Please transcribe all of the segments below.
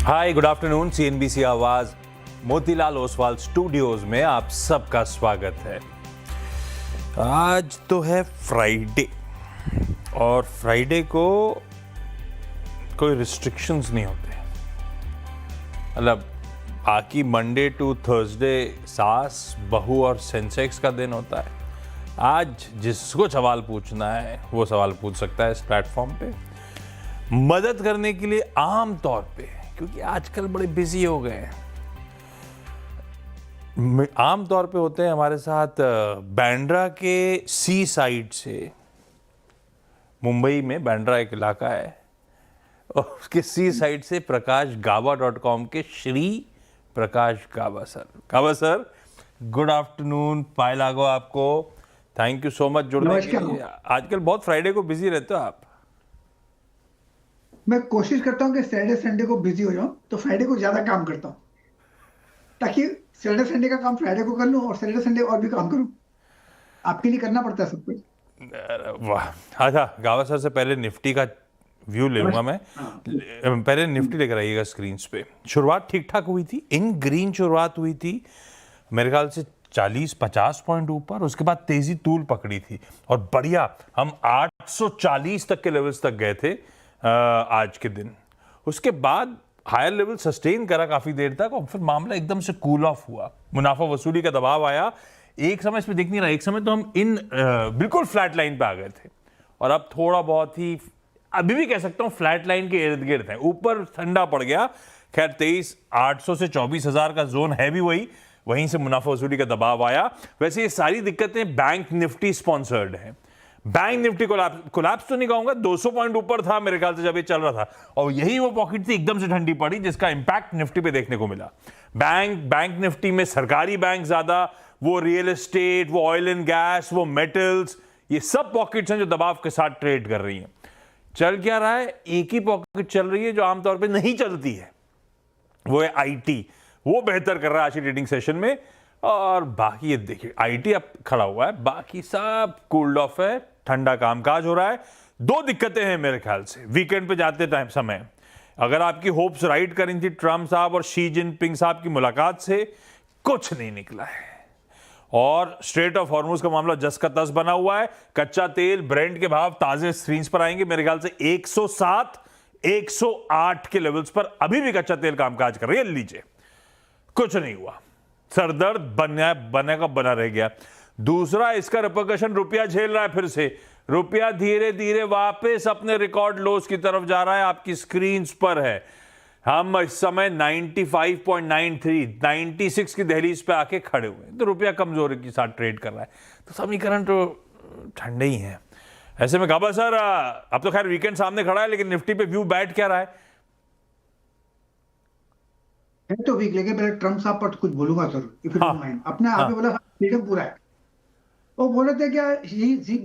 हाय, good afternoon. CNBC आवाज Motilal Oswal studios में आप सबका स्वागत है। आज तो है फ्राइडे और फ्राइडे को कोई रिस्ट्रिक्शंस नहीं होते। मतलब बाकी मंडे टू थर्सडे सास बहू और सेंसेक्स का दिन होता है। आज जिसको सवाल पूछना है वो सवाल पूछ सकता है इस प्लेटफॉर्म पे। मदद करने के लिए आम तौर पे, क्योंकि आजकल बड़े बिजी हो गए हैं, आम तौर पे होते हैं हमारे साथ बांद्रा के सी साइड से। मुंबई में बांद्रा एक इलाका है और उसके सी साइड से प्रकाशगावा.com के श्री प्रकाश गावा सर। गावा सर, गुड आफ्टरनून। पाए लागो आपको। थैंक यू सो मच जुड़ने के लिए। आजकल बहुत फ्राइडे को बिजी रहते हो आप। मैं कोशिश करता हूँ कि सैटरडे संडे को बिजी हो जाऊं, तो फ्राइडे को ज्यादा काम करता हूँ ताकि सैटरडे संडे का काम फ्राइडे को कर लूं और सैटरडे संडे और भी काम करूं। आपके लिए करना पड़ता है सब कुछ। वाह। अच्छा, गावा सर से पहले निफ्टी का व्यू लूंगा मैं। पहले निफ्टी लेकर आइएगा स्क्रीन पे। शुरुआत ठीक ठाक हुई थी, इन ग्रीन शुरुआत हुई थी मेरे ख्याल से 40-50 पॉइंट ऊपर। उसके बाद तेजी तूल पकड़ी थी और बढ़िया हम 840 तक के लेवल्स तक गए थे आज के दिन। उसके बाद हायर लेवल सस्टेन करा काफी देर तक और फिर मामला एकदम से कूल ऑफ हुआ। मुनाफा वसूली का दबाव आया। एक समय इसमें दिख नहीं रहा, एक समय तो हम बिल्कुल फ्लैट लाइन पे आ गए थे और अब थोड़ा बहुत ही, अभी भी कह सकता हूं फ्लैट लाइन के इर्द गिर्द है। ऊपर ठंडा पड़ गया। खैर 23,800 से 24,000 का जोन है भी वहीं से मुनाफा वसूली का दबाव आया। वैसे ये सारी दिक्कतें बैंक निफ्टी स्पॉन्सर्ड हैं। बैंक निफ्टी कोलैप्स तो नहीं कहूंगा, 200 पॉइंट ऊपर था मेरे ख्याल से जब ये चल रहा था और यही वो पॉकेट थी एकदम से ठंडी पड़ी जिसका इंपैक्ट निफ्टी पे देखने को मिला। बैंक निफ्टी में सरकारी बैंक ज्यादा, वो रियल एस्टेट, वो ऑयल एंड गैस, वो मेटल्स, ये सब पॉकेट्स हैं जो दबाव के साथ ट्रेड कर रही हैं। चल क्या रहा है? एक ही पॉकेट चल रही है जो आमतौर पर नहीं चलती है, वो है आईटी। वो बेहतर कर रहा है आज की ट्रेडिंग सेशन में और बाकी ये देखिए आईटी अब खड़ा हुआ है, बाकी सब कूल्ड ऑफ है, ठंडा कामकाज हो रहा है। दो दिक्कतें हैं मेरे ख्याल से वीकेंड पे जाते टाइम समय। अगर आपकी होप्स राइट करी थी ट्रम्प साहब और शी जिनपिंग साहब की मुलाकात से, कुछ नहीं निकला है और स्ट्रेट ऑफ हॉर्मुज का मामला जस का तस बना हुआ है। कच्चा तेल ब्रेंट के भाव ताजे स्क्रीन पर आएंगे मेरे ख्याल से 107 108 के लेवल्स पर अभी भी कच्चा तेल कामकाज कर रही है। लीजिए, कुछ नहीं हुआ, सरदर्द बने का बना रह गया। दूसरा, इसका रिपरकशन रुपया झेल रहा है। फिर से रुपया धीरे धीरे वापस अपने रिकॉर्ड लोस की तरफ जा रहा है। आपकी स्क्रीन पर है, हम इस समय 95.93 96 की दहलीज पे आके खड़े हुए हैं, तो रुपया कमजोरी के साथ ट्रेड कर रहा है। तो समीकरण तो ठंडे ही है। ऐसे में गाबा सर, अब तो खैर वीकेंड सामने खड़ा है, लेकिन निफ्टी पे व्यू बैठ क्या रहा है? तो वीक, लेकिन पहले ट्रम्प साहब पर कुछ बोलूंगा जरूर, इफ यू डोंट माइंड। अपने आप ही बोला फ्रीडम पूरा है। वो बोले थे क्या,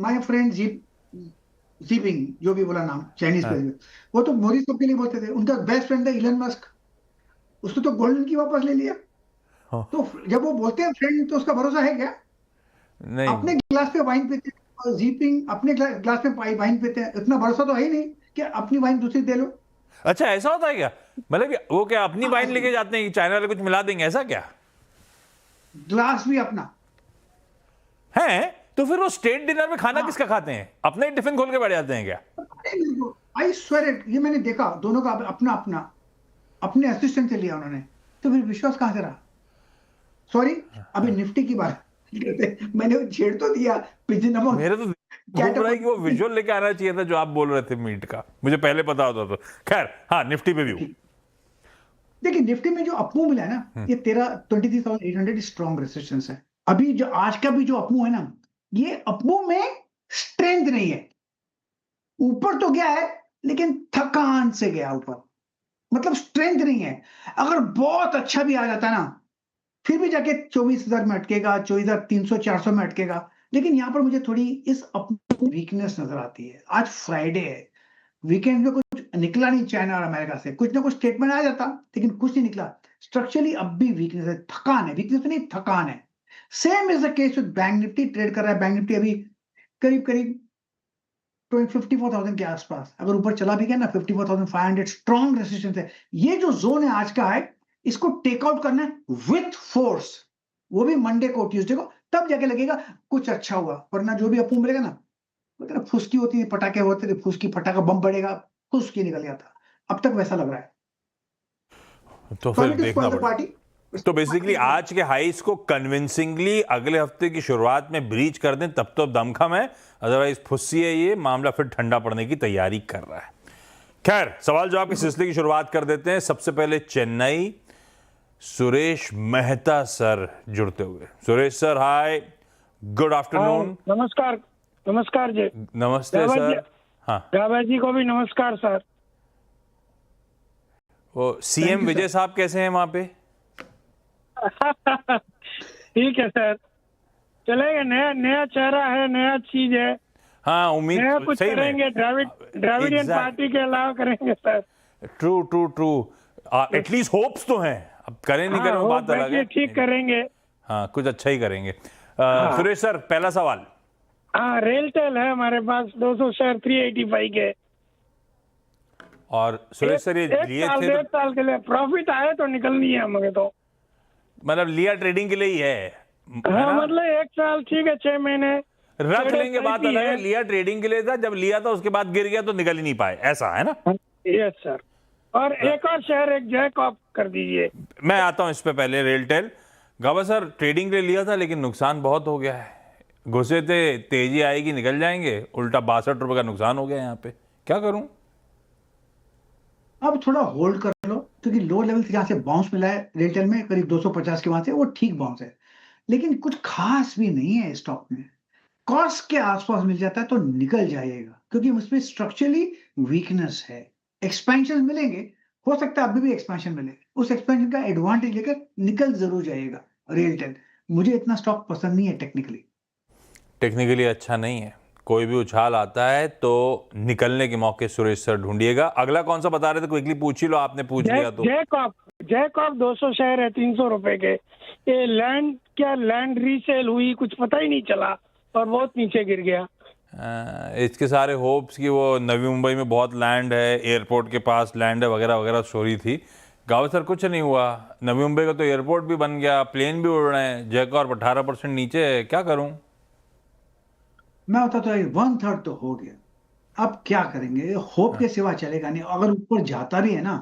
माय फ्रेंड जीपिंग, जो भी बोला नाम चाइनीज पे, वो तो मोदी साहब के लिए बोलते थे। उनका बेस्ट फ्रेंड है इलन मस्क, उसको तो गोल्डन की वापस ले लिया। तो जब वो बोलते हैं फ्रेंड, तो उसका भरोसा है क्या? नहीं, अपने गिलास पे वाइन पीते हैं और जीपिंग अपने गिलास में वाइन पीते हैं। इतना भरोसा तो है ही नहीं कि अपनी वाइन दूसरी दे लो। अच्छा ऐसा होता है क्या? मतलब वो क्या अपनी वाइन लेके जाते हैं कि चाइना वाले कुछ मिला देंगे, ऐसा क्या? ग्लास भी अपना है? तो फिर वो स्टेट डिनर में खाना किसका खाते हैं? अपने टिफिन खोल के बैठ जाते हैं क्या? आई स्वेयर इट, ये मैंने देखा दोनों का अपना अपना, अपने असिस्टेंट से लिया उन्होंने। तो फिर विश्वास कहां से रहा? सॉरी, अभी निफ्टी की बात मैंने छेड़ तो दिया पिजन अमाउंट। मेरे तो घूम रहा है कि वो विजुअल लेके आना चाहिए था जो आप बोल रहे थे मीट का, मुझे पहले पता होता तो। खैर हाँ, निफ्टी पे व्यू देखिए, निफ्टी में जो अपमूव मिला है ना, ये 23,800 स्ट्रॉन्ग रेजिस्टेंस है। अभी जो आज का भी जो अपमूव है ना, ये अपमूव में स्ट्रेंथ नहीं है। ऊपर तो गया है लेकिन थकान से गया ऊपर, मतलब स्ट्रेंथ नहीं है। अगर बहुत अच्छा भी आ जाता ना, फिर भी जाके 24,000 में अटकेगा, 24,300-400 में अटकेगा। लेकिन यहां पर मुझे थोड़ी इस अपनी वीकनेस नजर आती है। आज फ्राइडे है, वीकेंड में कुछ निकला नहीं चाइना और अमेरिका से। कुछ ना कुछ स्टेटमेंट आ जाता, लेकिन कुछ नहीं निकला। स्ट्रक्चरली अब भी वीकनेस है, थकान है। वीकनेस नहीं, थकान है। Same is the case with bank Nifty. Trade कर रहा है बैंक निफ्टी अभी करीब करीब 54,000 के आसपास, अगर ऊपर चला भी गया ना 54,500 स्ट्रॉन्ग रेजिस्टेंस है। ये जो जोन है आज का है, इसको टेकआउट करना है विथ फोर्स, वो भी मंडे को, ट्यूसडे को, तब जाके लगेगा कुछ अच्छा हुआ। वरना जो भी अप मिलेगा ना, मतलब फुसकी होती है, पटाखे होते थे, फुसकी फटाका बम पड़ेगा, फुसकी निकल गया था। अब तक वैसा लग रहा है। तो फिर देखना पड़ेगा। पार्टी तो बेसिकली आज के हाइस को कन्विंसिंगली अगले हफ्ते की शुरुआत में ब्रीच कर दें तब तो दमखम है, अदरवाइज फुस्सी है, ये मामला फिर ठंडा पड़ने की तैयारी कर रहा है। खैर, सवाल जवाब के सिलसिले की शुरुआत कर देते हैं। सबसे पहले चेन्नई, सुरेश मेहता सर जुड़ते हुए। सुरेश सर, हाय, गुड आफ्टरनून। नमस्कार। नमस्कार जी। नमस्ते सर। हाँ, रावत जी को भी नमस्कार सर। वो सीएम विजय साहब कैसे हैं वहां पे? ठीक है सर, चलेगा। नया चेहरा है, नया चीज है। हाँ, उम्मीद नया कुछ सही करेंगे, द्रविडियन पार्टी के अलावा करेंगे sir. True true true, at least hopes तो हैं। अब करें नहीं करें वो बात अलग है। ठीक करेंगे। हाँ, कुछ अच्छा ही करेंगे। सुरेश सर, पहला सवाल। हाँ, रेलटेल है हमारे पास 200 शेयर 385 के। और सुरेश सर, ये लिए थे 1 साल के लिए प्रॉफिट आए तो निकलनी है हमें तो। मतलब लिया ट्रेडिंग के लिए ही है? हाँ, मतलब 1 साल, ठीक है, 6 महीने रख लेंगे, बात अलग है। लिया ट्रेडिंग के लिए था, जब लिया था उसके बाद गिर गया तो निकल ही नहीं पाए, ऐसा है ना? Yes sir. और एक और शेयर, एक जैकॉप कर दीजिए। मैं आता हूं इस पे। पहले रेलटेल, गावा सर, ट्रेडिंग के लिए लिया था लेकिन नुकसान बहुत हो गया है। घुसे थे, तेजी आएगी निकल जाएंगे, उल्टा 62 रुपए का नुकसान हो गया यहाँ पे, क्या करूं? अब थोड़ा होल्ड कर लो, क्योंकि लो लेवल से जहां से बाउंस मिला है रेलटेल में करीब 250 के, वहां से वो ठीक बाउंस है, लेकिन कुछ खास भी नहीं है स्टॉक में। कॉस्ट के आसपास मिल जाता है तो निकल जाइएगा, क्योंकि उसमें स्ट्रक्चरली वीकनेस है। एक्सपेंशन मिलेंगे, हो सकता है अभी भी एक्सपेंशन मिले, उस एक्सपेंशन का एडवांटेज लेकर निकल जरूर जाइएगा रेलटेल। मुझे इतना स्टॉक पसंद नहीं है टेक्निकली अच्छा नहीं है। कोई भी उछाल आता है तो निकलने के मौके सुरेश सर ढूंढिएगा। अगला कौन सा बता रहे थे? क्विकली पूछ ही लो, आपने पूछ लिया तो। जैकॉप 200 शेयर है 300 रुपए के। ये लैंड रीसेल हुई, कुछ पता ही नहीं चला और बहुत नीचे गिर गया। इसके सारे होप्स कि वो नवी मुंबई में बहुत लैंड है, एयरपोर्ट के पास लैंड है, वगैरह वगैरह स्टोरी थी। गाँव सर कुछ नहीं हुआ, नवी मुंबई का तो एयरपोर्ट भी बन गया, प्लेन भी उड़ रहे हैं, जैकॉप 18% नीचे है, क्या करूं? मैं होता तो 1/3 तो हो गया, अब क्या करेंगे? होप के सिवा चलेगा नहीं। अगर ऊपर जाता भी है ना,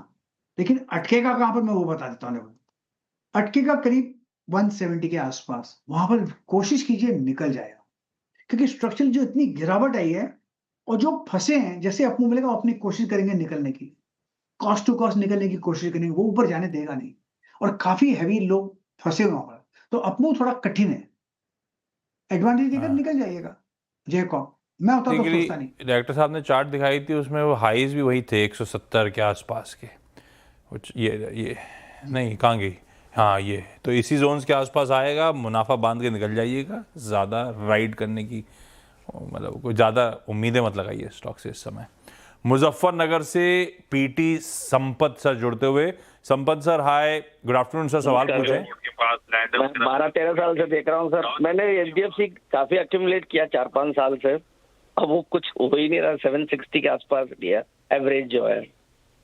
लेकिन अटकेगा कहां पर, मैं वो बता देता हूँ। अटकेगा करीब 170 के आसपास, वहां पर कोशिश कीजिए निकल जाएगा, क्योंकि स्ट्रक्चर जो इतनी गिरावट आई है, और जो फंसे हैं, जैसे अपू मिलेगा वो अपनी कोशिश करेंगे निकलने की, कॉस्ट टू कॉस्ट निकलने की कोशिश करेंगे, वो ऊपर जाने देगा नहीं, और काफी हैवी लोग फंसे हुए वहां पर, तो अपू थोड़ा कठिन है। एडवांटेज देकर निकल जाइएगा जैकॉब। मैं होता तो सोचता नहीं। डायरेक्टर साहब ने चार्ट दिखाई थी, उसमें वो हाईज भी वही थे 170 के आसपास के। कुछ ये नहीं, कहाँ गई? हाँ, ये तो इसी जोन्स के आसपास आएगा, मुनाफा बांध के निकल जाइएगा। ज़्यादा राइड करने की मतलब कोई ज़्यादा उम्मीदें मत लगाइए स्टॉक से इस समय। मुजफ्फरनगर से पीटी संपत सर जुड़ते हुए। संपत सर, हाय, गुड आफ्टरनून सर, सवाल पूछें। 12-13 साल से देख रहा हूँ सर। मैंने एचडीएफसी काफी एक्यूमुलेट किया 4-5 साल से, अब वो कुछ हो ही नहीं रहा। 760 के आसपास लिया एवरेज जो है।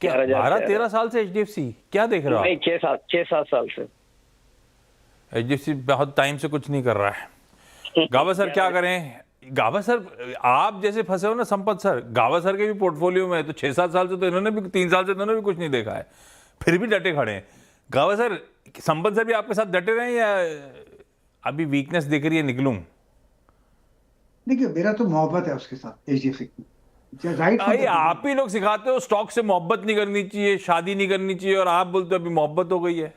क्या 12-13 साल से एचडीएफसी क्या देख रहे हो? नहीं, 6-7 साल से एचडीएफसी बहुत टाइम से कुछ नहीं कर रहा है। गावा सर क्या करें? गावा सर, आप जैसे फंसे हो ना संपत सर, गावा सर के भी पोर्टफोलियो में है, तो 6-7 साल से तो इन्होंने भी, 3 साल से इन्होंने भी कुछ नहीं देखा है, फिर भी डटे खड़े हैं। गावा सर, संपत सर भी आपके साथ डटे रहे या अभी वीकनेस दिख रही है, निकलूं? देखिए, मेरा तो मोहब्बत है उसके साथ, एचडीएफसी। राइट, आप ही लोग सिखाते हो स्टॉक से मोहब्बत नहीं करनी चाहिए, शादी नहीं करनी चाहिए, और आप बोलते हो अभी मोहब्बत हो गई है।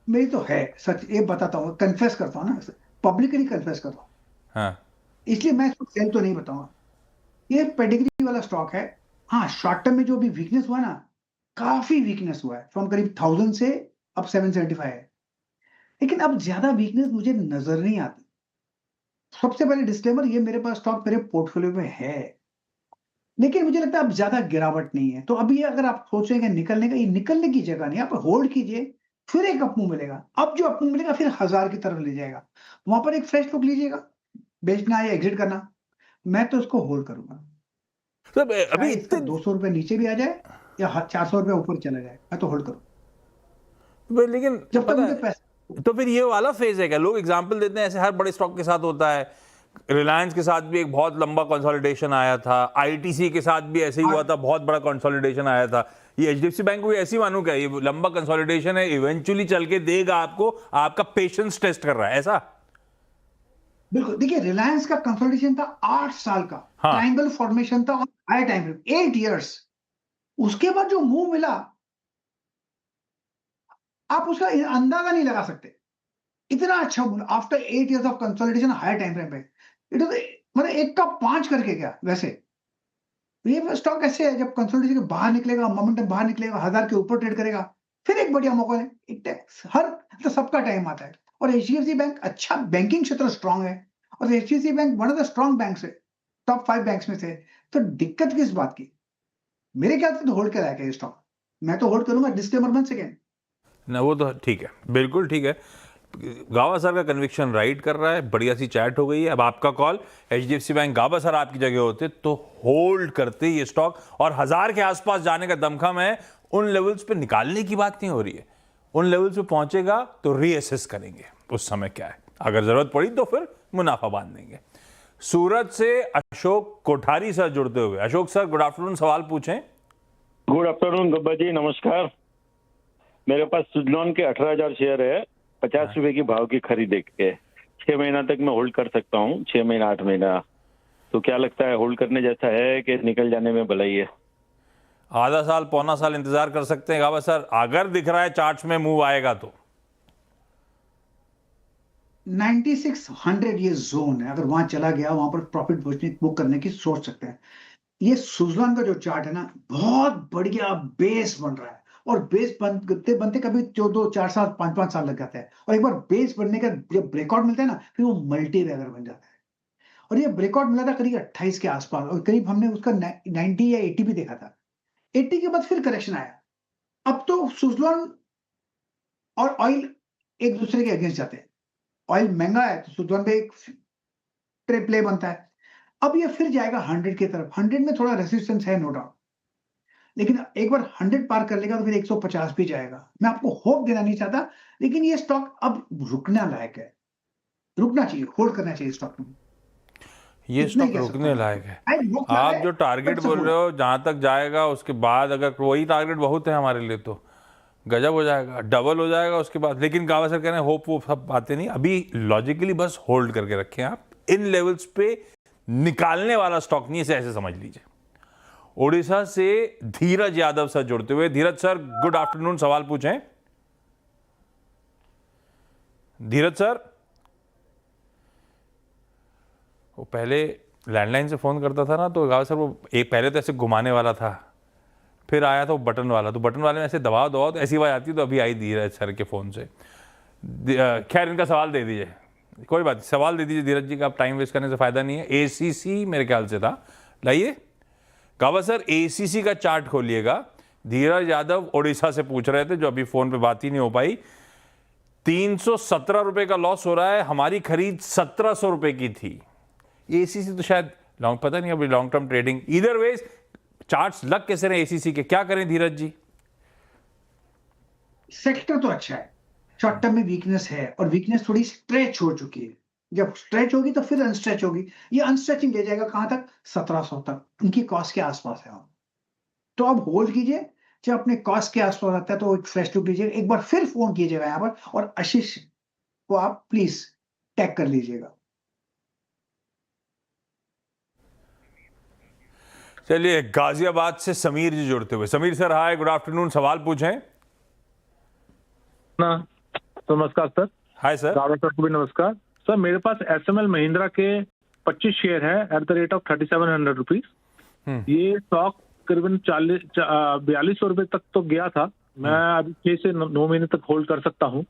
मेरी तो है, सच ये बताता हूँ, कन्फेस करता हूँ ना, पब्लिकली कन्फेस करता हूँ। हाँ, इसलिए मैं इसको सेल तो नहीं बताऊंगा। ये पेडिग्री वाला स्टॉक है। हाँ, शॉर्ट टर्म में जो भी वीकनेस हुआ ना, काफी वीकनेस हुआ है, फ्रॉम करीब 1000 से अब 775 है, लेकिन अब ज्यादा वीकनेस मुझे नजर नहीं आती। सबसे पहले डिस्क्लेमर, ये मेरे पास स्टॉक मेरे पोर्टफोलियो में है, लेकिन मुझे लगता है अब ज्यादा गिरावट नहीं है। तो अभी अगर आप सोचेंगे निकलने का, ये निकलने की जगह नहीं, आप होल्ड कीजिए, फिर एक अपमूव मिलेगा। अब जो अपमूव मिलेगा फिर 1000 की तरफ ले जाएगा, वहां पर एक फ्रेश लुक लीजिएगा, बेचना या एग्जिट करना। मैं तो इसको होल्ड करूंगा। तो अभी चाहे इसका इतने 200 रुपए नीचे भी आ जाए या 400 रुपए ऊपर चला जाए, मैं तो होल्ड करूँ लेकिन जब तक पता मुझे है, पैसा। तो फिर ये वाला फेज है क्या? लोग एग्जांपल देते हैं, ऐसे हर बड़े स्टॉक के साथ होता है। रिलायंस के साथ भी एक बहुत लंबा कंसोलिडेशन आया था, आईटीसी के साथ भी ऐसे ही हुआ था, बहुत बड़ा कंसोलिडेशन आया था। ये एचडीएफसी बैंक को भी ऐसी मानूं क्या? ये लंबा कंसोलिडेशन है, इवेंचुअली चल के देगा आपको, आपका पेशेंस टेस्ट कर रहा है, ऐसा? बिल्कुल, देखिए रिलायंस का कंसोलिडेशन था 8 साल का, हाँ। ट्रायंगल फॉर्मेशन था और हाई टाइम फ्रेम 8 इयर्स। उसके बाद जो मूव मिला, आप उसका अंदाजा नहीं लगा सकते। इतना अच्छा move after 8 years of consolidation high time frame पे, इट वाज मतलब 1 का 5 करके गया। वैसे ये स्टॉक ऐसे है, जब कंसोलिडेशन के बाहर निकलेगा, मोमेंटम बाहर निकलेगा, 1000 के ऊपर ट्रेड करेगा, फिर एक बढ़िया मौका है। हर मतलब सबका टाइम आता है। और एचडीएफसी बैंक अच्छा, बैंकिंग क्षेत्र स्ट्रांग है और HDFC bank one of the strong banks है, टॉप 5 बैंक्स में से। तो दिक्कत किस बात की? मेरे ख्याल से तो होल्ड के लायक है ये स्टॉक, मैं तो होल्ड करूंगा। Disclaimer 1 second. ना वो तो ठीक है, बिल्कुल ठीक है। गावा सर का कन्विक्शन राइट कर रहा है, बढ़िया सी चैट हो गई है। अब आपका कॉल, एचडीएफसी बैंक, गावा सर आपकी जगह होते तो होल्ड करते ये स्टॉक, और 1000 के आसपास जाने का दमखम है। उन लेवल्स पे निकालने की बात नहीं हो रही है, उन लेवल्स पे पहुंचेगा तो रीअसेस करेंगे उस समय क्या है, अगर जरूरत पड़ी तो फिर मुनाफा बांध देंगे। सूरत से अशोक कोठारी सर जुड़ते हुए। अशोक सर, गुड आफ्टरनून, सवाल पूछें। गुड आफ्टरनून गब्बर जी, नमस्कार। मेरे पास सुजलॉन के 18,000 शेयर है, 50 रुपए की भाव की खरीद के 6 महीना तक मैं होल्ड कर सकता हूँ, 6 महीना 8 महीना। तो क्या लगता है, होल्ड करने जैसा है कि निकल जाने में भलाई है? आधा साल पौना साल इंतजार कर सकते हैं गावा सर, अगर दिख रहा है चार्ट्स में मूव आएगा तो। 9600 ये जोन है, अगर वहां चला गया, वहां पर प्रॉफिट बुक करने की सोच सकते हैं। ये सुजलॉन का जो चार्ट है ना, बहुत बढ़िया बेस बन रहा है। और बेस बनते बनते कभी 2-4 साल 5-5 साल लग जाते हैं, और एक बार बेस बनने का जब ब्रेकआउट मिलता है ना, फिर वो मल्टी बैगर बन जाता है। और ये ब्रेकआउट मिला था करीब 28 के आसपास, और करीब हमने उसका 90 या 80 भी देखा था। 80 के बाद फिर करेक्शन आया। अब तो सुजलॉन और ऑयल एक दूसरे के अगेंस्ट जाते हैं। ऑयल महंगा है तो सुजलॉन पे एक प्ले बनता है। अब ये फिर जाएगा 100 की तरफ। 100 में थोड़ा रेसिस्टेंस है, नो डाउट, लेकिन एक बार 100 पार कर लेगा तो फिर 150 भी जाएगा। मैं आपको होप देना नहीं चाहता, लेकिन ये स्टॉक अब रुकना लायक है, रुकना चाहिए, होल्ड करना चाहिए स्टॉक में। ये इतना ही स्टॉक कह रुकने सकता हूं। लायक है। आई रुक रहा आप है, जो टारगेट but बोल support। रहे हो, जहां तक जाएगा उसके बाद, अगर वही टारगेट बहुत है हमारे लिए तो गजब हो जाएगा, डबल हो जाएगा उसके बाद। लेकिन गावा सर कह रहे हैं होप वो सब बातें नहीं, अभी लॉजिकली बस होल्ड करके रखें आप। इन लेवल्स पे निकालने वाला स्टॉक नहीं, इसे ऐसे समझ लीजिए। उड़ीसा से धीरज यादव सर जुड़ते हुए। धीरज सर, गुड आफ्टरनून, सवाल पूछें। धीरज सर, वो पहले लैंडलाइन से फोन करता था ना, तो गावा सर वो एक पहले तो ऐसे घुमाने वाला था, फिर आया था वो बटन वाला, तो बटन वाले में ऐसे दबाओ दबाओ तो ऐसी आवाज आती, तो अभी आई धीरज सर के फोन से। खैर, इनका सवाल दे दीजिए, कोई बात, सवाल दे दीजिए धीरज जी का, आप टाइम वेस्ट करने से फायदा नहीं है। एसीसी मेरे ख्याल से था, लाइए गावा सर, एसीसी का चार्ट खोलिएगा। धीरज यादव उड़ीसा से पूछ रहे थे, जो अभी फोन पे बात ही नहीं हो पाई। 317 रुपए का लॉस हो रहा है, हमारी खरीद 1700 रुपए की थी। एसीसी तो शायद लॉन्ग, पता नहीं अभी लॉन्ग टर्म ट्रेडिंग, इधर वेज चार्ट्स लग कैसे रहे एसीसी के, क्या करें धीरज जी? सेक्टर तो अच्छा है, शॉर्ट टर्म में वीकनेस है, और वीकनेस थोड़ी स्ट्रेच हो चुकी है। जब स्ट्रेच होगी तो फिर अनस्ट्रेच होगी। ये अनस्ट्रेचिंग ले जाएगा कहां तक? 1700 तक, उनकी कॉस्ट के आसपास है। तो अब होल्ड कीजिए, जब अपने कॉस्ट के आसपास आता है तो एक फ्रेश लुक लीजिए। एक बार फिर फोन कीजिएगा यहाँ पर, और आशीष को आप प्लीज टैग कर लीजिएगा। चलिए, गाजियाबाद से समीर जी जुड़ते हुए। समीर सर, हाय, गुड आफ्टरनून, सवाल पूछें। नमस्कार सर। Hi sir. गावा सर को भी नमस्कार। सर, मेरे पास एसएमएल महिंद्रा के 25 शेयर है at the rate of 3700 rupees. ये स्टॉक करीबन 4200 रुपए तक तो गया था। मैं अभी 6 से 9 महीने तक होल्ड कर सकता हूँ।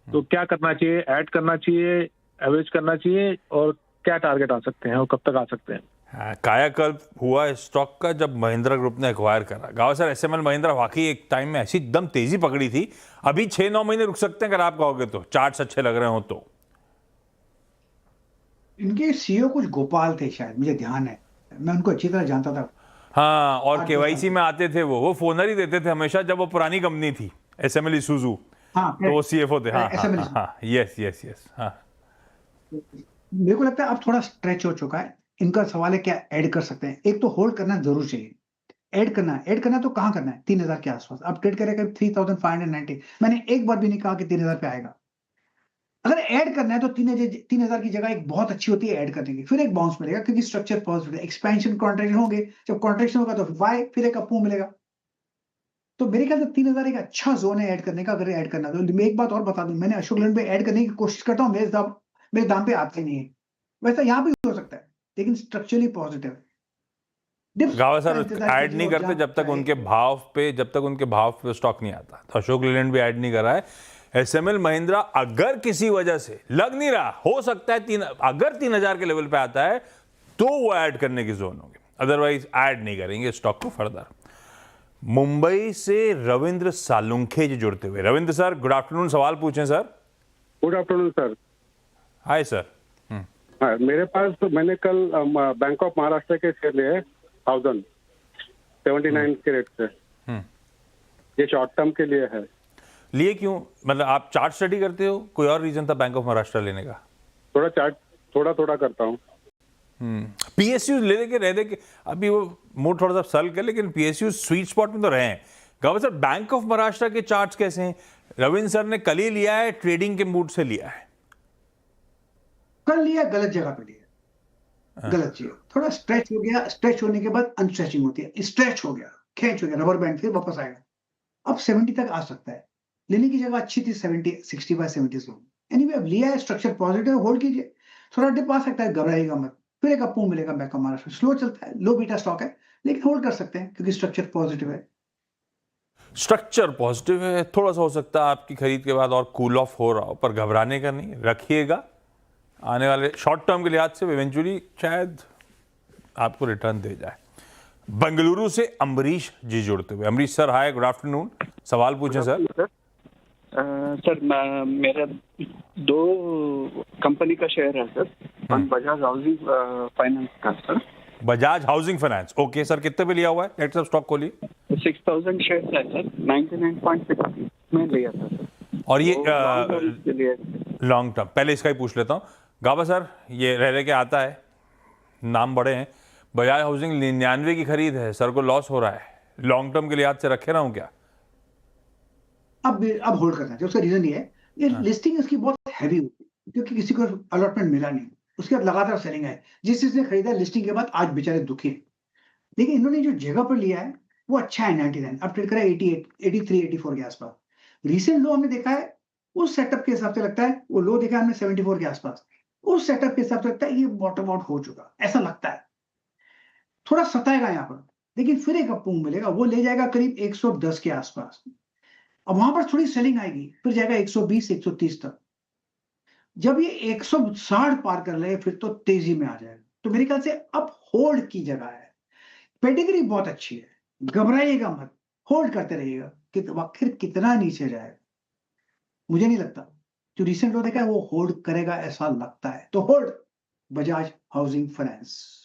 तो क्या करना चाहिए? ऐड करना चाहिए, एवरेज करना चाहिए, और क्या टारगेट आ सकते हैं और कब तक आ सकते हैं? कायाकल्प हुआ इस स्टॉक का जब महिंद्रा ग्रुप ने एक्वायर करा। गावा सर, एसएमएल महिंद्रा वाकई एक टाइम में ऐसी एकदम तेजी पकड़ी थी। अभी 6-9 महीने रुक सकते हैं अगर आप कहोगे तो, चार्ट्स अच्छे लग रहे हो तो। इनके सीईओ कुछ गोपाल थे शायद, मुझे ध्यान है, मैं उनको अच्छी तरह जानता था। हाँ, और 8-10 साल केवाईसी में आते थे वो फोनर ही देते थे हमेशा, जब वो पुरानी कंपनी थी एसएमएल इसूजू, हाँ, तो वो सीएफओ थे। हाँ हाँ एसएमएल। हाँ हाँ, यस यस यस, हाँ। मेरे को लगता है अब थोड़ा स्ट्रेच हो चुका है। इनका सवाल है क्या ऐड कर सकते हैं। एक तो होल्ड करना जरूर चाहिए। ऐड करना तो कहाँ करना है, 3000 के आसपास। अब ट्रेड करेगा 3590। मैंने एक बार भी नहीं कहा कि 3000 पे आएगा। अगर ऐड करना है तो 3000 की जगह एक बहुत अच्छी होती है ऐड करने की, फिर एक बाउंस मिलेगा क्योंकि स्ट्रक्चर पॉजिटिव है। एक्सपेंशन कॉन्ट्रैक्शन होंगे, जब कॉन्ट्रैक्शन होगा तो बाय, फिर एक अपमूव मिलेगा। तो मेरे ख्याल से 3000 एक अच्छा जोन है ऐड करने का, अगर ऐड करना तो। मैं एक बात और बता दूं, मैंने अशोक लेलैंड पे ऐड करने की कोशिश करता हूँ, मेरे दाम पे आते नहीं है। वैसा यहाँ भी हो सकता है, लेकिन स्ट्रक्चरली पॉजिटिव है। डिप्स गावा का सर इंतजार ऐड कीजिए नहीं और करते जहाँ जब तक चाहे। उनके भाव पे स्टॉक नहीं आता। तो अशोक लेलैंड भी ऐड नहीं कर रहा है। एसएमएल महिंद्रा अगर किसी वजह से लग नहीं रहा, हो सकता है अगर 3000 के लेवल पे आता है तो वो ऐड करने की जोन होगी, अदरवाइज ऐड नहीं करेंगे स्टॉक को फर्दर। मुंबई से रविंद्र सालुंखे जी जुड़ते हुए। रविंद्र सर, गुड आफ्टरनून, सवाल पूछें sir. Good afternoon sir. Hi sir. हाँ, मेरे पास मैंने कल बैंक ऑफ महाराष्ट्र के शेयर लिए 1079 के रेट से। ये शॉर्ट टर्म के लिए है। लिए क्यों, मतलब आप चार्ट स्टडी करते हो, कोई और रीजन था बैंक ऑफ महाराष्ट्र लेने का? थोड़ा चार्ट थोड़ा करता हूँ। पीएसयू ले दे के रह दे के अभी वो मूड थोड़ा सा सल्क है, लेकिन पीएसयू स्वीट स्पॉट में तो रहे हैं। गावा सर, बैंक ऑफ महाराष्ट्र के चार्ट्स कैसे हैं? रविंद्र सर ने कल ही लिया है, ट्रेडिंग के मूड से लिया है? कर लिया, गलत जगह पे लिया, गलत चीज। थोड़ा स्ट्रेच हो गया, स्ट्रेच होने के बाद अनस्ट्रेचिंग होती है। स्ट्रेच हो गया, खींच हो गया, रबर बैंड, फिर वापस आएगा। अब 70 तक आ सकता है। लेने की जगह अच्छी थी 70, 65-70 जोन। एनीवे अब लिया है, स्ट्रक्चर पॉजिटिव, होल्ड कीजिए। थोड़ा डिप आ सकता है, घबराइएगा मत। फिर एक अपमूव मिलेगा बैंक ऑफ महाराष्ट्र। स्लो चलता है, लो बीटा स्टॉक है, लेकिन होल्ड कर सकते हैं क्योंकि स्ट्रक्चर पॉजिटिव है। स्ट्रक्चर पॉजिटिव है, थोड़ा सा हो सकता है आपकी खरीद के बाद और कूल ऑफ हो रहा हो, पर घबराने का नहीं, रखिएगा। आने वाले शॉर्ट टर्म के लिहाज से इवेंचुअली शायद आपको रिटर्न दे जाए। बेंगलुरु से अम्बरीश जी जुड़ते हुए। अम्बरीश सर, हाय, गुड आफ्टरनून, सवाल पूछें सर। सर मेरा 2 कंपनी का शेयर है सर। बजाज हाउसिंग फाइनेंस का sir. Bajaj housing finance, okay sir, कितने पे लिया हुआ है? नेट सब स्टॉक खोलिए। 6000 शेयर है सर, 99.6 में लिया था सर। और ये के लिए लॉन्ग टर्म, पहले इसका ही पूछ लेता हूँ। गावा सर, ये रह के आता है, नाम बड़े हैं। बजाज हाउसिंग 99 की खरीद है, सर को लॉस हो रहा है, लॉन्ग टर्म के लिहाज से रखे रहा हूँ क्या? अब होल्ड करना चाहिए। उसका रीजन ये है, ये लिस्टिंग इसकी बहुत हैवी हुई क्योंकि किसी को अलॉटमेंट मिला नहीं। उसके बाद लगातार सेलिंग है। जिस चीज ने खरीदा लिस्टिंग के बाद आज बेचारे दुखी है। लेकिन इन्होंने जो जगह पर लिया है वो अच्छा है। 99 अब ट्रेड करा 88, 83, 84 के आसपास। रीसेंट लो हमने देखा है, उस सेटअप के हिसाब से लगता है, वो लो देखा है हमने 74 के आसपास। उस सेटअप के हिसाब से लगता है ये बॉटम आउट हो चुका, ऐसा लगता है। थोड़ा सताएगा यहाँ पर, लेकिन फिर एक अपमूव मिलेगा, वो ले जाएगा करीब 110 के आसपास। अब वहां पर थोड़ी सेलिंग आएगी, फिर जाएगा 120, 130 तक। जब ये 160 पार कर ले फिर तो तेजी में आ जाएगा। तो मेरे ख्याल से अब होल्ड की जगह है। पेडिग्री बहुत अच्छी है, घबराइएगा मत, होल्ड करते रहिएगा। आखिर कितना नीचे जाएगा मुझे नहीं लगता। जो रिसेंट लो देखा है वो होल्ड करेगा ऐसा लगता है। तो hold Bajaj housing finance.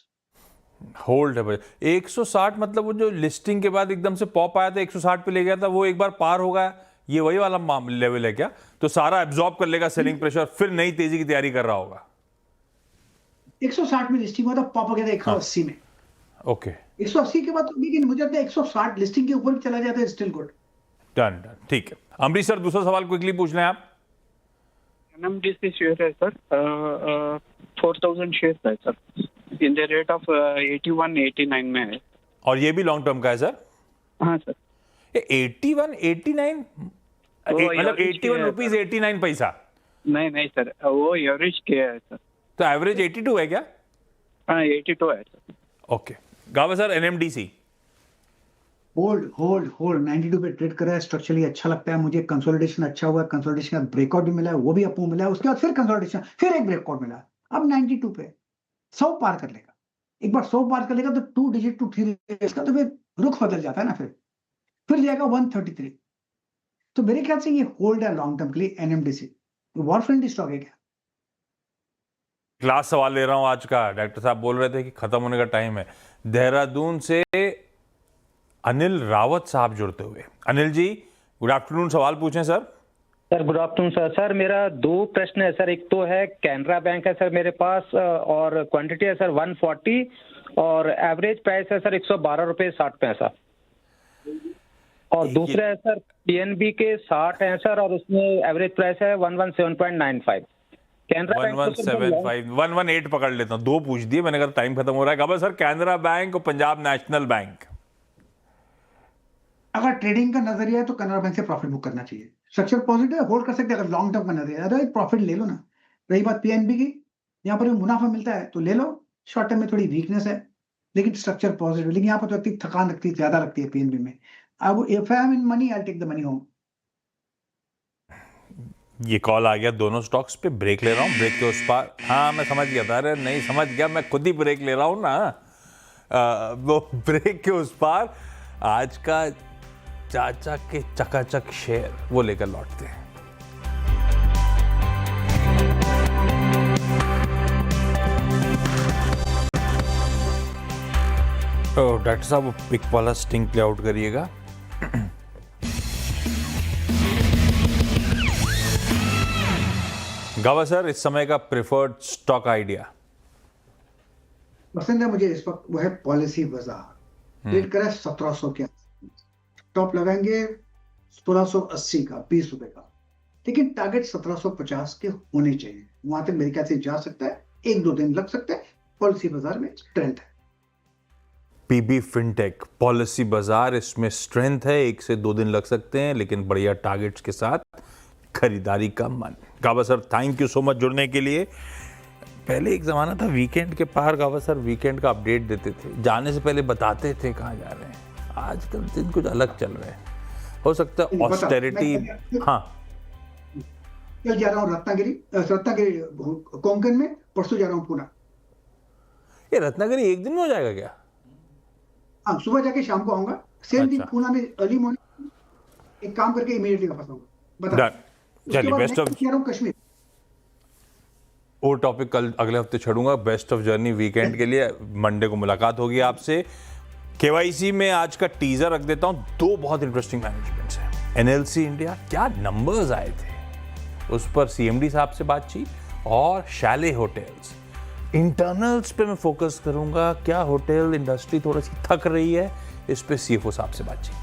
Hold है भाई। 160 मतलब वो जो लिस्टिंग के बाद एकदम से पॉप आया था, 160 पे ले गया था, वो एक बार पार हो गया, ये वही वाला लेवल है क्या? तो सारा एब्जॉर्ब कर लेगा सेलिंग प्रेशर, फिर नई तेजी की तैयारी कर रहा होगा। 160 में लिस्टिंग हुआ था, पॉप हो गया था 180 में। ओके, 180 के बाद तो, लेकिन मुझे लगता है 160 लिस्टिंग के ऊपर भी चला जाता है, स्टिल गुड। डन डन, ठीक है। अमरीश सर, दूसरा सवाल क्विकली पूछ लें आप। NMDC शेयर है सर, 4000 शेयर है sir, in the rate of 81, 89 में है। और ये भी लॉन्ग टर्म का है सर? हाँ सर। 81, 89 मतलब 81 रुपीज 89 पैसा? नहीं सर, वो एवरेज किया है सर। तो एवरेज 82 है क्या? हाँ, 82 है सर। ओके। गावा सर, NMDC होल्ड 92 पे ट्रेड कर रहा है। स्ट्रक्चरली अच्छा लगता है मुझे। कंसोलिडेशन अच्छा हुआ, कंसोलिडेशन का ब्रेकआउट भी मिला है, वो भी अपमूव मिला है। उसके बाद फिर कंसोलिडेशन, फिर एक ब्रेकआउट मिला। अब 92 पे 100 पार कर लेगा। एक बार 100 पार कर लेगा तो 2 डिजिट टू 3 इसका तो फिर रुख बदल जाता है ना। फिर जाएगा 133। तो मेरे ख्याल से ये होल्ड है लॉन्ग टर्म के लिए। NMDC वॉर फ्रेंडली स्टॉक है क्या? क्लास सवाल ले रहा हूं आज का। डॉक्टर साहब बोल रहे थे कि खत्म होने का टाइम है। देहरादून से अनिल रावत साहब जुड़ते हुए। अनिल जी गुड आफ्टरनून, सवाल पूछें sir. Sir good afternoon sir. Sir मेरा 2 प्रश्न है सर। एक तो है कैनरा बैंक है सर मेरे पास, और क्वांटिटी है सर 140, और एवरेज प्राइस है सर 112 रुपये 60 पैसा। और दूसरा है सर पीएनबी के 60 है सर, और उसमें एवरेज प्राइस है 117.95। कैनरा बैंक 117.5 118 पकड़ लेता हूँ। 2 पूछ दिए मैंने, कहा टाइम खत्म हो रहा है। कब सर कैनरा बैंक और पंजाब नेशनल बैंक? अगर ट्रेडिंग का नजरिया है तो कनाडा बैंक से प्रॉफिट बुक करना चाहिए। स्ट्रक्चर पॉजिटिव होल्ड कर सकते हैं अगर लॉन्ग टर्म का नजरिया है, अरे प्रॉफिट ले लो ना। रही बात पीएनबी की, यहाँ पर मुनाफा मिलता है तो ले लो। शॉर्ट टर्म में थोड़ी वीकनेस है लेकिन स्ट्रक्चर पॉजिटिव। लेकिन यहाँ पर तो थकान लगती है, ज्यादा लगती है पीएनबी में। अब if I am in money I take the money home. ये कॉल आ गया दोनों स्टॉक्स पे। ब्रेक ले रहा हूँ, ब्रेक के उस पार। हाँ मैं समझ गया था। अरे नहीं समझ गया, मैं खुद ही ब्रेक ले रहा हूँ ना। वो ब्रेक के उस पार आज का चाचा के चकाचक शेयर वो लेकर लौटते हैं। डॉक्टर साहब वो पिक वाला स्टिंग प्ले आउट करिएगा। गावा सर इस समय का प्रेफर्ड स्टॉक आइडिया? पसंद है मुझे इस वक्त, वो है पॉलिसी बाजार। ट्रेड करा 1700 के, टॉप लगाएंगे 1680 का, 20 रुपए का। लेकिन टारगेट 1750 के होने चाहिए। वहां तक मेरे ख्याल से जा सकता है, 1-2 दिन लग सकता है। पॉलिसी बाजार में स्ट्रेंथ है। पीबी फिनटेक पॉलिसी बाजार, इसमें स्ट्रेंथ है। 1 से 2 दिन लग सकते हैं लेकिन बढ़िया टारगेट्स के साथ खरीदारी का मन। गावा sir thank you so much जुड़ने के लिए। पहले एक जमाना था वीकेंड के पार गावा सर वीकेंड का अपडेट देते थे, जाने से पहले बताते थे कहाँ जा रहे हैं। आजकल दिन कुछ अलग चल रहे हैं। हो सकता है ऑस्टेरिटी। हाँ कल जा रहा हूँ रत्नागिरी कोंकण में, परसों जा रहा हूँ पुणे। ये रत्नागिरी एक दिन में हो जाएगा क्या? हाँ सुबह जाके शाम को आऊंगा। सेम दिन पुणे में अर्ली मॉर्निंग एक काम करके इमीडिएटली वापस आऊंगा। बता चलिए बेस्ट ऑफ कश्मीर। वो टॉपिक कल अगले हफ्ते छोड़ूंगा। बेस्ट ऑफ जर्नी वीकेंड के लिए। मंडे को मुलाकात होगी आपसे। केवाईसी में आज का टीजर रख देता हूं। 2 बहुत इंटरेस्टिंग मैनेजमेंट्स हैं। एनएलसी इंडिया, क्या नंबर्स आए थे उस पर सीएमडी साहब से बातचीत, और शैले होटल्स इंटरनल्स पे मैं फोकस करूंगा। क्या होटल इंडस्ट्री थोड़ी सी थक रही है, इस पे सीएफओ साहब से बातचीत।